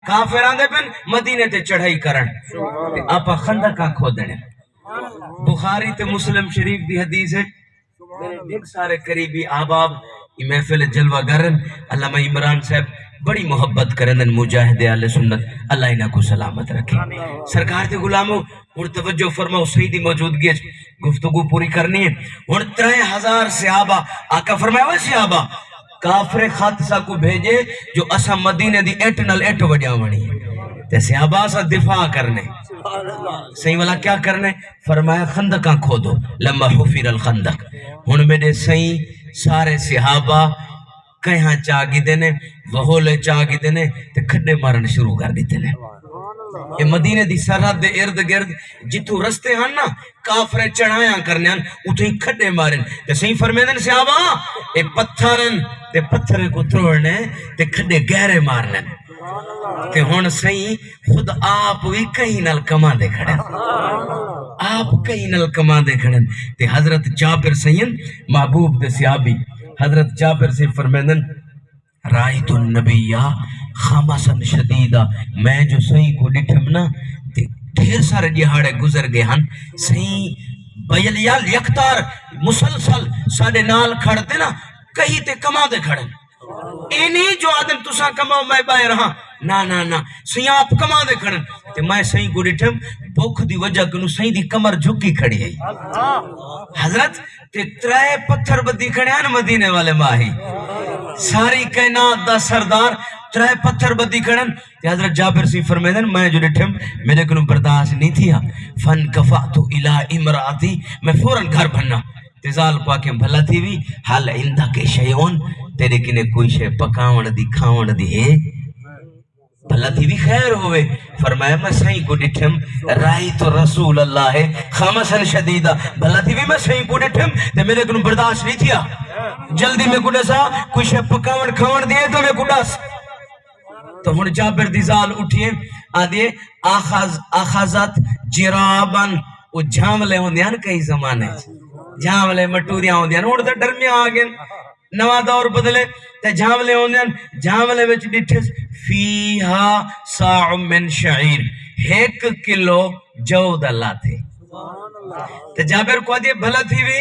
کافران دے پن مدینے تے چڑھائی کرن تے آپا خندقاں کھودنے بخاری تے مسلم شریف دی حدیث ہے میرے ڈھگ سارے قریبی احباب یہ محفل جلوہ گرن علامہ عمران صاحب بڑی محبت کرن مجاہد اہل سنت اللہ انہاں کو سلامت رکھے سرکار دے غلاموں اور توجہ فرماؤ سیدی موجودگی گفتگو پوری کرنی ہے اور 3000 صحابہ آقا فرمایا وہ صحابہ کافر خاتصہ کو بھیجے جو اسا مدینے دی ایٹ نل ایٹ وجہ ونی تے صحابہ سا دفاع کرنے صحیح والا کیا کرنے فرمایا خندقاں کھودو لما حفیر الخندق ہن میرے صحیح سارے صحابہ کہاں چاگی دینے وہولے چاگی دینے تے کھڈے مارن شروع کر دیتے نے یہ مدینے دی سرحد دے ارد گرد جتو رستے ہن نا کافرے چڑھایاں کرنے ہن اتھیں کھڈے مارن تے صحیح فرمیدن صحابہ اے پتھرن تے پتھرے کو توڑنے تے کھڈے گہرے مارنے تے ہن صحیح خود آپ بھی کہیں نال کما دے کھڑے آپ کہیں نال کما دے کھڑے تے حضرت جابر سید محبوب دے صحابی حضرت جابر سے فرمیدن رائت النبیہ خامسن شدیدہ میں جو صحیح کو ڈٹھم نا ڈھیر سارے دہاڑے گزر گئے ہن صحیح بیلیال یکتار مسلسل ساڑے نال کھڑتے نا کہیں تے کما دے کھڑے اینی جو آدم تسا کماؤ میں بائے رہا نا نا نا صحیح آپ کما دے کھڑے تے میں صحیح کو ڈٹھم بھوک دی وجہ کنو صحیح دی کمر جھکی کھڑی ہے حضرت تے 3 پتھر بدی کھڑے ہیں مدینے والے ماہی ساری کائنات دا سردار 3 پتھر بدی کھڑے ہیں تے حضرت جابر سی فرمیدن میں جو ڈٹھم میرے کنو برداشت نہیں تھیا فن کفاتو الہ امراتی میں فوراں گھر بھننا تیزال کو آکے بھلا تھی بھی حال اندہ کے شیعون تیرے کنے کوئی شے پکاون دی کھاون دی ہے بھلا تھی بھی خیر ہوئے فرمایا میں صحیح کو ڈٹھم رائی تو رسول اللہ ہے خامسن شدیدہ بھلا تھی بھی میں صحیح کو ڈٹھم تے میرے کنو برداشت نہیں تھیا جلدی میں کڈا سا کوئی شے پکاون کھاون دیئے تو میں کڈا سا تو ہن جابر دی زال اٹھئے آدھئے آخازت جرابن وہ جھاملے ہوں دیاں کئی زمانے جھاملے مٹوریاں ہوں دیاں اور تو ڈرمیاں آگئے نوا دور بدلے تے جھاملے ہوں دیاں جھاملے وچ ڈٹھس فیہا ساع من شعیر 1 کلو جو دلہ تھے تے جابر کو آدھئے بھلا تھی بھی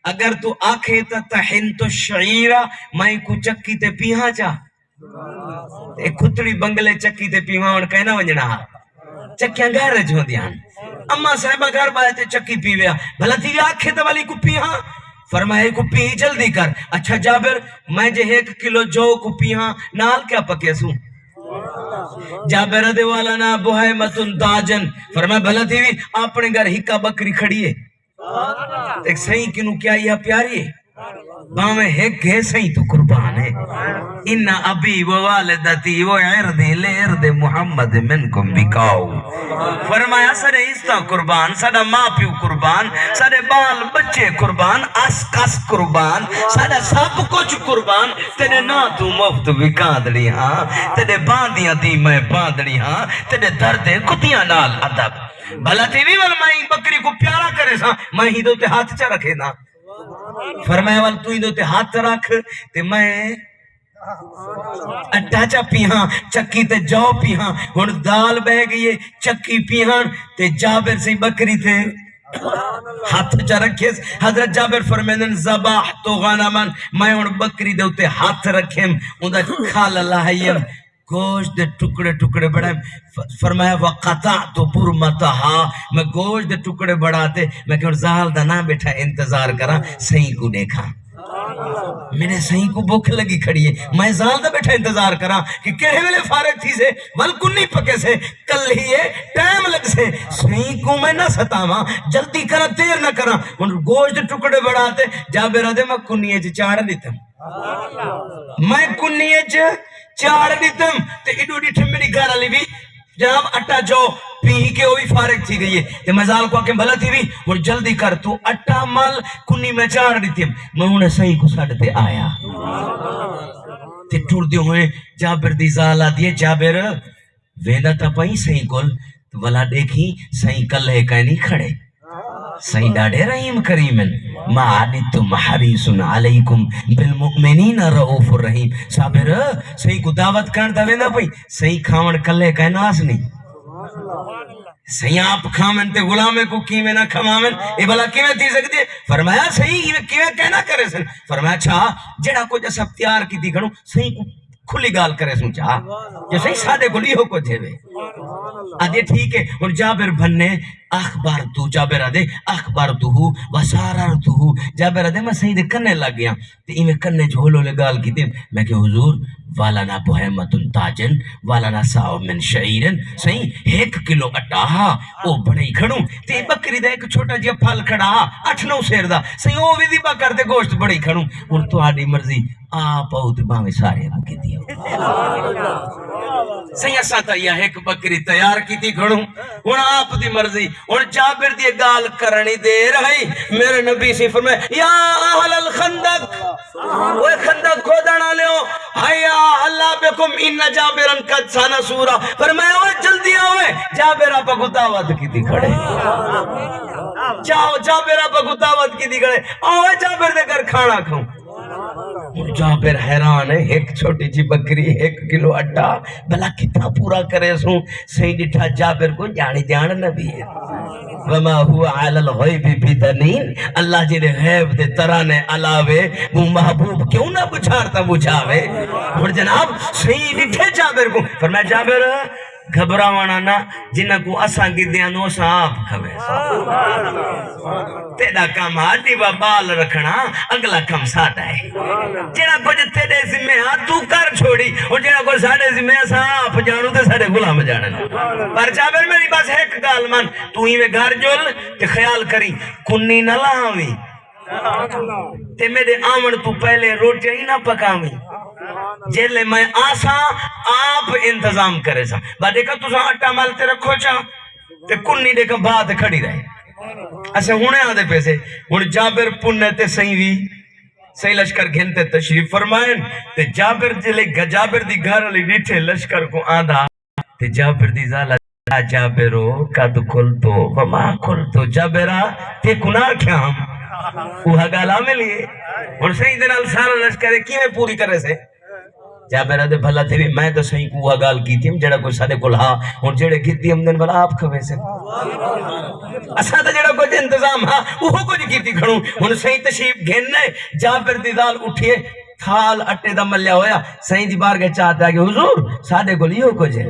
اگر تو آکھے تا تحنت الشعیرہ میں کو چکی تے پیہاں چاہ ایک کھتڑی بنگلے چکی تے پیہاں ان کہنا ونجنا چکیاں گھر جو دیاں اما صاحبہ گھر بائے تے چکی پیویا بھلا تھی بھی آکھے تا والی کو پیہاں فرمائے کو پی جلدی کر اچھا جابر میں جے 1 کلو جو کو پیہاں نال کیا پکے سوں جابر دے والا نا بہیمتن داجن فرمائے بھلا تھی بھی اپنے گھر ہکا بکری کھڑی ہے ایک صحیح کنو کیا یہ پیاری ہے باہمیں ایک ہے صحیح تو قربان ہے انہا ابی و والدتی و عردی لعرد محمد منکم بکاؤ فرمایا سارے استا قربان سارا ماں پیو قربان سارے بال بچے قربان اس کس قربان سارا سب کچھ قربان تیرے نا تو مفت بکاندڑی ہاں تیرے باندیاں دی میں باندڑی ہاں تیرے دردیں کتیاں نال ادب بھلا تھی بھی میں بکری کو پیارا کرے سا میں ہی دو تے ہاتھ چا رکھے نا فرمایا وال تو ہی دو تے ہاتھ رکھ تے میں اٹھا چا پیہاں چکی تے جو پیہاں ہن دال بہ گئی چکی پیہاں تے جابر سے بکری تے ہاتھ چا رکھے حضرت جابر فرمیدن زباح تو غنمن میں ہن بکری دے تے ہاتھ رکھیں اندہ کھال لائیم گوشت دے ٹکڑے ٹکڑے بڑھائیں فرمایا وَقَطَعْتُ بُرْمَتَهَا میں گوشت دے ٹکڑے بڑھاتے میں کہ زال دا نہ بیٹھا انتظار کرا صحیح کو دیکھا میرے صحیح کو بھوک لگی کھڑی ہے میں زال دا بیٹھا انتظار کرا کہ کہے ویلے فارغ تھی سے ولکن نہیں پکے سے کل ہی ہے ٹائم لگ سے صحیح کو میں نہ ستاواں جلدی کرا دیر نہ کرا ان گوشت دے ٹکڑے بڑھاتے جابر دے میں کنیے چاڑ دیتا میں کنیے چاڑ دیتم تے ایڈو ڈیٹھم میری گھر علی بھی جناب اٹا جو پی کے ہوئی فارغ تھی گئی ہے تے مزال کو آکے بھلا تھی بھی اور جلدی کر تو اٹا مل کنی میں چاڑ دیتم میں انہیں صحیح کو ساڑھتے آیا تے ٹور دیو ہوئے جابر دی زالہ دیے جابر ویدہ تا پائی صحیح کول تو بلا دیکھی صحیح کل ہے کہیں نہیں کھڑے صحیح ڈاڑے رحیم کریمن ما عنتم حریص علیکم بالمؤمنین رؤوف الرحیم. صابر صحیح کو دعوت کرن دا ویندا پئی صحیح کھاون کلے کہیں ناس نہیں. صحیح آپ کھامن تے غلامے کو کیویں نہ کھواون اے بھلا کیویں تھی سکدی ہے؟ فرمایا صحیح کیویں کہنا کرے سن. فرمایا اچھا جڑا کچھ اس اختیار کیتی کھڑو صحیح کو کھلی گال کرے سن چاہ جو صحیح سادے کو لیو کو جھوے آدھے ٹھیک ہے. اور جابر بننے اخبار تو جابر آدھے اخبار تو ہو وسارار تو ہو. جابر آدھے میں صحیح دے کرنے لگ گیا تے ایمیں کرنے جھولو لے گال کی دے میں کہ حضور والانا بہیمت تاجن والانا ساو من شعیرن. صحیح 1 کلو اٹا او بڑے ہی کھڑوں تے بکری دا ایک چھوٹا جیا پھل کھڑا 8-9 سیر دا صحیح او بھی دیبا کر دے گوشت بڑے ہی کھڑوں. اور تو آڈی مرضی آپ آؤ تے باہمیں سارے ہم کی دیا صحیح ساتا یا ایک بکری تیار کی تھی کھڑوں اور آپ دی مرضی. اور جابر دی گال کرنی دے رہی میرے نبی سے فرمائے یا اہل الخندق وہ خندق کھودانا لیو حیا اللہ بکم ان جابرن قد سانا سورا. فرمایا وہ جلدی آوے جابر آپ کو دعوت کی تھی کھڑے چاہو جابر آپ کو دعوت کی تھی کھڑے آوے جابر دے کر کھانا کھوں. جابر حیران ہے 1 چھوٹی جی بکری 1 کلو اٹا بلا کتنا پورا کرے سوں. صحیح ڈٹھا جابر کو جانی جان نبی ہے وما ہوا علی الغیب بدنین. اللہ جی نے غیب دے ترانے علاوے وہ محبوب کیوں نہ بچھارتا بچھاوے. اور جناب صحیح ڈٹھے جابر کو فرمایا جابر گھبراوانا نا جنہ کو اساں کی دیاں نو اساں آپ کھوے تیڑا کام ہاتھی با بال رکھنا اگلا کام ساٹا ہے. جنہ کو جو تیڑے ذمہ ہاں تو کر چھوڑی اور جنہ کو ساڑے ذمہ اساں آپ جانو تے ساڑے غلام جاننا. پر جابر میری بس ایک گال مان تو ہی میں گھر جول تے خیال کری کنی نہ لاویں تے میرے آمن تو پہلے روٹی ہی نہ پکاویں جیلے میں آسا آپ انتظام کرے سا. با دیکھا تو سا اٹا مالتے رکھو چاہ تے کنی دیکھا بات کھڑی رہے ایسے ہونے آدھے پیسے. اور جابر پننے تے صحیح لشکر گھنتے تشریف فرمائیں تے جابر جابر دی گھر علی ڈیٹھے لشکر کو آدھا تے جابر دی زالہ جابرو قد کھلتو وما کھلتو. جابرہ تے کنار کیا ہم وہ گالا میں لیے اور صحیح دنال سارا لشکر کی میں پوری کرے سے. جابر دے بھلا تھے میں تو صحیح کو گال کی تھی جڑا کوئی سارے کل ہاں اور جڑے کیتی ہم دن بھلا آپ کھوے سے اسا تے جڑا کوئی انتظام ہاں وہ کچھ کیتی کھڑوں. ہن صحیح تشریف گھننے جابر دی دال اٹھیے تھال اٹے دا ملیا ہویا صحیح دی بار گئے چاہتا ہے کہ حضور ساڑے کو لیو کو جے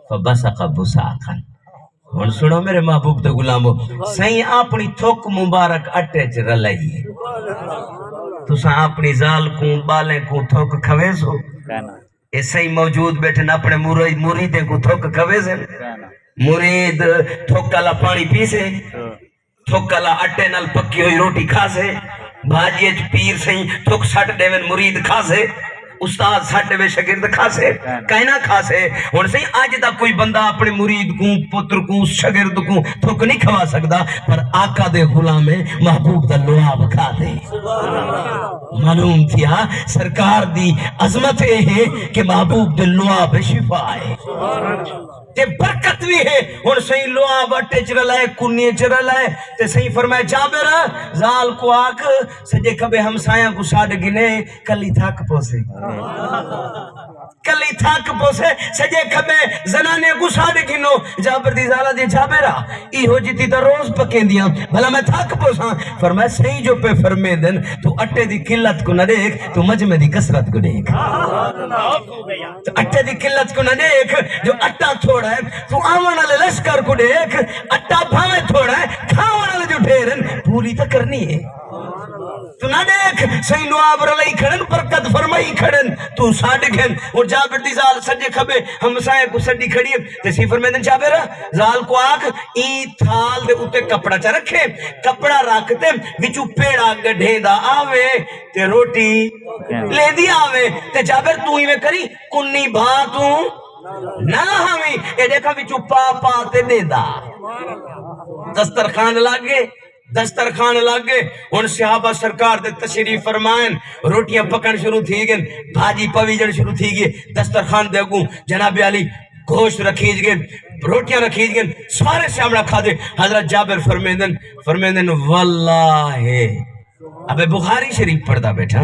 فبسق بساقا. ہن سنو میرے محبوب تے غلامو صحیح اپنی تھوک مبارک اٹے چ رلائی تو ساں اپنی زال کو بالیں کو تھوک کھوے سو اے صحیح موجود بیٹھن اپنے مریدیں کو تھوک کھوے سے. مرید تھوکالا پانی پی سے تھوکالا اٹے نال پکی ہوئی روٹی کھا سے بھاجی پیر صحیح تھوک سٹ دے من مرید کھا سے استاد ساٹھے بے شگرد کھا سے کائنہ کھا سے. اور صحیح آج تک کوئی بندہ اپنے مرید کو پتر کو شگرد کو تھوک نہیں کھوا سکتا پر آقا دے غلام محبوب دا لعاب کھا دے. معلوم تھیا سرکار دی عظمت ہے کہ محبوب دے لعاب شفا ہے تے برکت بھی ہے. اور صحیح لعاب اٹے چرا لائے کنی چرا لائے تے صحیح فرمائے جابر زال کو آکھ سجے کبے ہمسایاں کو ساڑ گنے کلی تھاک پوسے کلی تھاک پوسے سجے کبے زنانے کو ساڑ گنو. جابر دی زالہ دی جابرہ ای ہو جیتی تا روز پکیں دیا بھلا میں تھاک پوساں. فرمائے صحیح جو پہ فرمے دن تو اٹے دی قلت کو نہ دیکھ تو مجمع دی کسرت کو دیکھ. تو اٹے دی قلت کو نہ دیکھ جو اٹا تھوڑا ہے تو آمان والے لشکر کو دیکھ اٹا بھاوے تھوڑا ہے کھاوان والے جو ڈھیرن پوری تا کرنی ہے. تو نہ دیکھ صحیح لعاب رلائی کھڑن برکت فرمائی کھڑن تو ساڑھ گھن. اور جابر دی زال سجے کھبے ہمسائے کو سڈی کھڑی ہے تیسی فرمیدن جابر زال کو آکھ ای تھال دے اتے کپڑا چا رکھے کپڑا رکھتے وچو پیڑا گڑھے دا آوے تے روٹی لے دی آوے تے جابر تو ہی میں کری کنی بھاتوں نہ ہمیں اے دیکھا وچو پا تے دے دا دسترخان لاگے ان صحابہ سرکار دے تشریف فرمائیں روٹیاں پکن شروع تھی گئن بھاجی پویجن شروع تھی گئے دسترخان دے گوں جناب علی گوشت رکھیج گئے روٹیاں رکھی گئن سارے سامنا کھا دے. حضرت جابر فرمیندن واللہ ابے بخاری شریف پڑھدا بیٹھا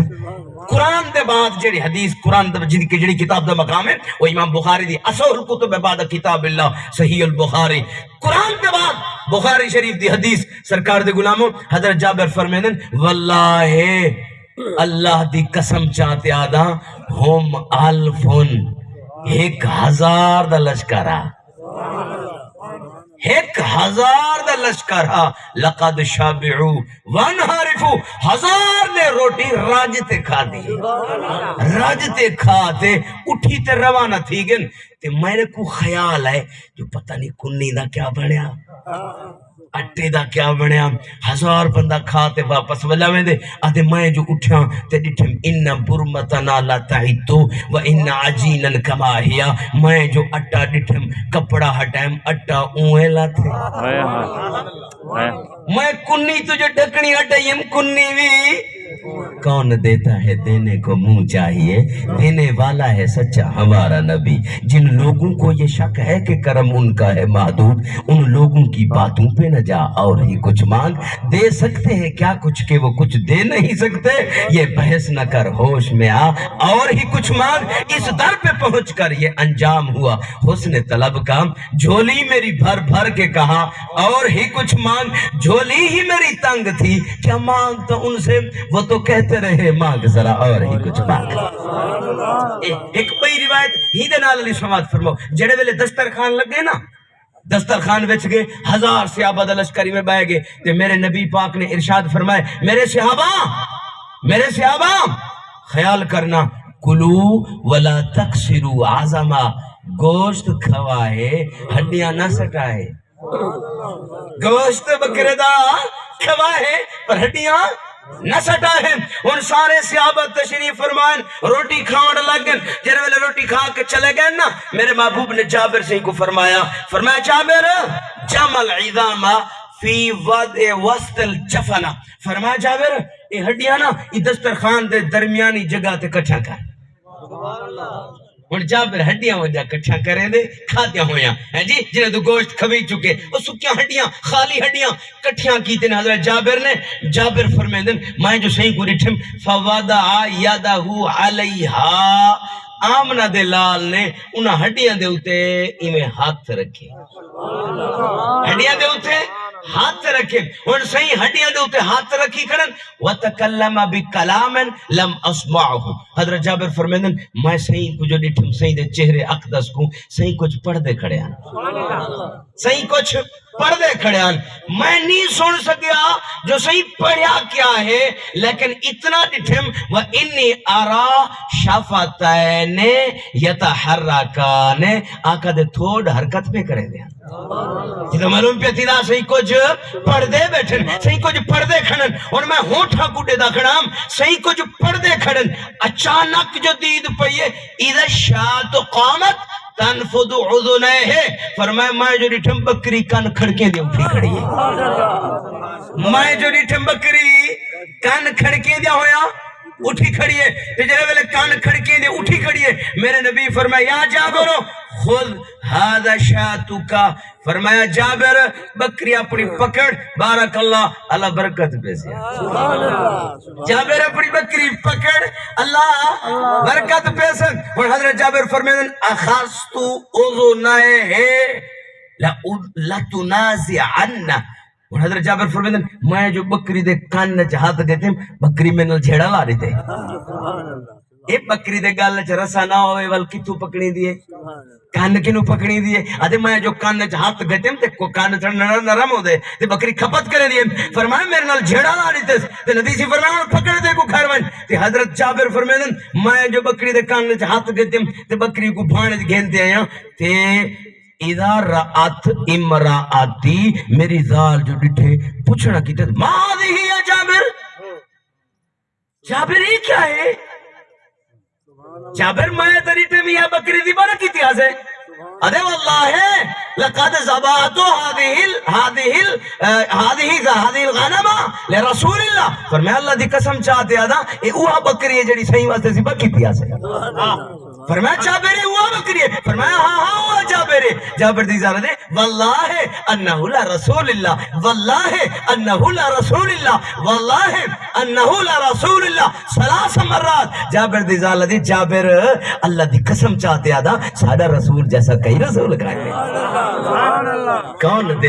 قرآن دے بعد جڑی حدیث قرآن دے جڑی کتاب دا مقام ہے وہ امام بخاری دی اصل کتب بعد کتاب اللہ صحیح البخاری. قرآن دے بعد بخاری شریف دی حدیث سرکار دے غلاموں حضرت جابر فرمیندن واللہ اللہ دی قسم چاہتے آدھا ہم الفن 1000 دا لشکرہ 1000 دا لشکرہ لقد شابعو وانحارفو 1000 نے روٹی راجتے کھا دی راجتے کھاتے اٹھی تے روانہ تھی گن تے میرے کو خیال ہے جو پتہ نہیں کنی دا کیا بنیا اٹھے دا کیا بنیا 1000 بندہ کھاتے واپس ولا میں دے آدھے میں جو اٹھا تے ڈٹھم انہ برمتنا لا تعیدو و انہ عجینن کما ہیا میں جو اٹھا ڈٹھم کپڑا ہٹائم اٹھا اوہے لاتے میں کنی تجھے ڈھکنی ہٹائیم کنی بھی کون دیتا ہے دینے کو منہ چاہیے دینے والا ہے سچا ہمارا نبی. جن لوگوں کو یہ شک ہے کہ کرم ان کا ہے محدود ان لوگوں کی باتوں پہ نہ جا اور ہی کچھ مانگ دے سکتے ہیں کیا کچھ کہ وہ کچھ دے نہیں سکتے یہ بحث نہ کر ہوش میں آ اور ہی کچھ مانگ. اس در پہ پہنچ کر یہ انجام ہوا حسن طلب کا جھولی میری بھر بھر کے کہا اور ہی کچھ مانگ جھولی ہی میری تنگ تھی کیا مانگ تو ان سے وہ تو کہتے رہے مانگ ذرا اور ہی کچھ مانگ. ایک بئی روایت ہی دے نال علی سماعت فرماؤ جڑے ویلے دسترخوان لگ گئے نا دسترخوان وچ گئے 1000 صحابہ دا لشکری میں بیٹھ گئے تے میرے نبی پاک نے ارشاد فرمائے میرے صحابہ خیال کرنا کلو ولا تکسروا عظما گوشت کھوائے ہڈیاں نہ سٹائے گوشت بکرے دا کھوائے پر ہڈیاں نہ سٹا ہے. ان سارے صحابہ تشریف فرمائن روٹی کھاؤں لگن جنہوں نے روٹی کھا کے چلے گئے نا میرے محبوب نے جابر سے کو فرمایا جابر جمل عظاما فی وسط الجفنا فرمایا جابر یہ ہڈیاں نا یہ دسترخوان دے درمیانی جگہ تے کٹھا کر. اور جابر ہڈیاں وجہ کٹھا کریں دے کھاتیاں ہویاں ہیں جی جنہیں تو گوشت کھوئی چکے وہ سکیاں ہڈیاں خالی ہڈیاں کٹھیاں کیتے ہیں. حضرت جابر فرمائیں دن میں جو صحیح کو رٹھم فوادع یدہو علیہا آمنہ دے لال نے انہاں ہڈیاں دے ہوتے ایمیں ہاتھ رکھے ہڈیاں دے ہوتے ہاتھ رکھے اور صحیح ہڈیاں دے ہوتے ہاتھ رکھی کرن وَتَكَلَّمَ بِكَلَامٍ لَمْ أَسْمَعُهُ. حضرت جابر فرمیندن میں صحیح کو جو ڈٹھم صحیح دے چہرے اقدس کو صحیح کچھ پڑھ دے کھڑے آن صحیح کچھ پڑھ دے کھڑے آن میں نہیں سن سکیا جو صحیح پڑھیا کیا ہے لیکن اتنا ڈٹھم وَإِنِّي أَرَى شَفَتَيْنِ يَتَحَرَّكَانِ آقا دے تھوڑ حرکت پہ کرے دے جیدہ معلوم پہ تیدہ صحیح کچھ پڑھ دے بیٹھن صحیح کچھ پڑھ دے کھڑن اور میں ہونٹھا کوٹے دا کھڑام صحیح کچھ پڑھ دے کھڑن اچانک جو دید پئیے اِذَا الشَّاةُ قَامَتْ تنفض عذنیہ فرمائے میں جو ریٹھم بکری کان کھڑکے دے اٹھی کھڑی ہے میں جو ریٹھم بکری کان کھڑکے دیا ہویا اٹھی کھڑی ہے تجرے والے کان کھڑکے دے اٹھی کھڑی ہے. میرے نبی فرمایا یا جابر خود هذا شاتک فرمایا جابر بکری اپنی پکڑ بارک اللہ برکت پیسے جابر اپنی بکری پکڑ اللہ برکت پیسے. اور حضرت جابر فرمائے اخاستو اذنیہ لتنازعن اور حضرت جابر فرمائے میں جو بکری دے کان نہ ہاتھ دیتے بکری میں نل جھیڑا لا دیتے اے بکری دے گال چ رسا نہ ہوئے ول کتھوں پکڑی دیے کان کنوں پکڑی دیے آدھے میں جو کان چ ہاتھ گتم تے کو کان چ نرم ہو دے تے بکری کھپت کرے دیے فرمایا میرے نال جھیڑا لا دیتے تے نبی سی فرمایا پکڑ دے کو گھر ون تے حضرت جابر فرمائے میں جو بکری دے کان چ ہاتھ گتم تے بکری کو بھانے گھنتے آیا تے اذا رأت امراتی میری ذال جو ڈٹھے پوچھنا کی تے ماذی ہے جابر یہ کیا ہے جابر میں تری تے میاں بکری دی بارہ کی تیاز ہے ادھے واللہ ہے لقد زباتو هذه الغنمہ لرسول اللہ فرمایا اللہ دی قسم چاہتے آدھا اے اوہ بکری ہے جڑی صحیح واسطے سی بکی تیاز ہے فرمایا جابر ہوا بکری ہے فرمایا ہاں ہوا جابر جابر جابر دی زالہ دے واللہ انہو لا رسول اللہ واللہ انہو لا رسول اللہ واللہ انہو لا رسول اللہ 3 مرات جابر دی زالہ دے جابر اللہ دی قسم چاہتے آدھا سادہ رسول جیسا کئی رسول کھائے کون دے